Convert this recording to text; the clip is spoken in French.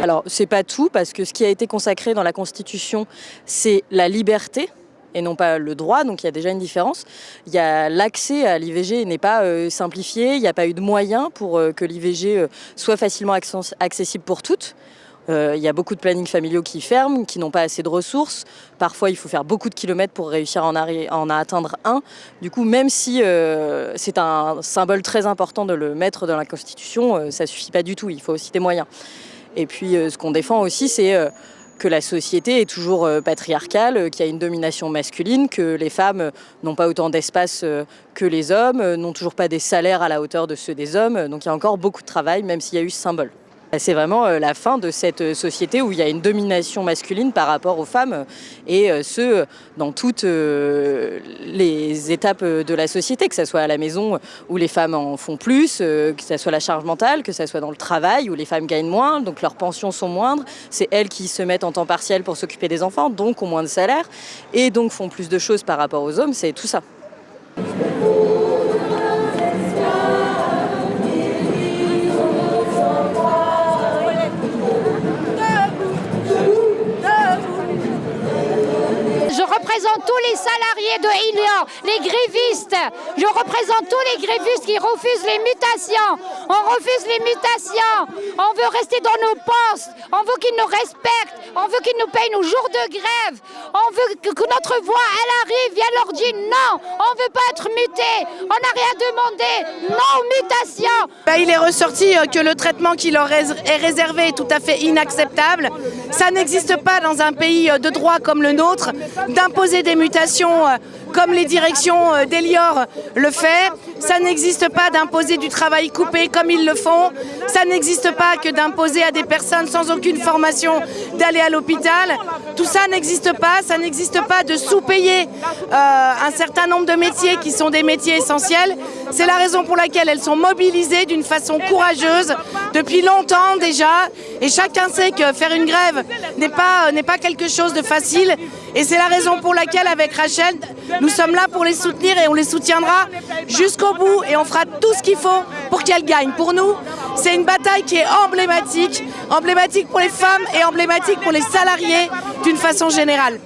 Alors, c'est pas tout, parce que ce qui a été consacré dans la Constitution, c'est la liberté et non pas le droit, donc il y a déjà une différence. Il y a l'accès à l'IVG n'est pas simplifié, il n'y a pas eu de moyens pour que l'IVG soit facilement accessible pour toutes. Il y a beaucoup de plannings familiaux qui ferment, qui n'ont pas assez de ressources. Parfois, il faut faire beaucoup de kilomètres pour réussir à en atteindre un. Du coup, même si c'est un symbole très important de le mettre dans la Constitution, ça ne suffit pas du tout, il faut aussi des moyens. Et puis, ce qu'on défend aussi, c'est que la société est toujours patriarcale, qu'il y a une domination masculine, que les femmes n'ont pas autant d'espace que les hommes, n'ont toujours pas des salaires à la hauteur de ceux des hommes. Donc il y a encore beaucoup de travail, même s'il y a eu ce symbole. C'est vraiment la fin de cette société où il y a une domination masculine par rapport aux femmes, et ce, dans toutes les étapes de la société, que ce soit à la maison où les femmes en font plus, que ce soit la charge mentale, que ce soit dans le travail où les femmes gagnent moins, donc leurs pensions sont moindres. C'est elles qui se mettent en temps partiel pour s'occuper des enfants, donc ont moins de salaire, et donc font plus de choses par rapport aux hommes, c'est tout ça. Je représente tous les salariés de Elior, les grévistes. Je représente tous les grévistes qui refusent les mutations. On refuse les mutations. On veut rester dans nos postes. On veut qu'ils nous respectent. On veut qu'ils nous payent nos jours de grève. On veut que notre voix, elle arrive et elle leur dit non. On ne veut pas être muté. On n'a rien demandé. Non aux mutations. Il est ressorti que le traitement qui leur est réservé est tout à fait inacceptable. Ça n'existe pas dans un pays de droit comme le nôtre d'imposer des mutations comme les directions d'Elior le fait. Ça n'existe pas d'imposer du travail coupé comme ils le font. Ça n'existe pas que d'imposer à des personnes sans aucune formation d'aller à l'hôpital. Tout ça n'existe pas. Ça n'existe pas de sous-payer un certain nombre de métiers qui sont des métiers essentiels. C'est la raison pour laquelle elles sont mobilisées d'une façon courageuse depuis longtemps déjà. Et chacun sait que faire une grève n'est pas quelque chose de facile. Et c'est la raison pour laquelle, avec Rachel, nous sommes là pour les soutenir et on les soutiendra jusqu'au bout. Et on fera tout ce qu'il faut pour qu'elles gagnent. Pour nous, c'est une bataille qui est emblématique pour les femmes et emblématique pour les salariés d'une façon générale.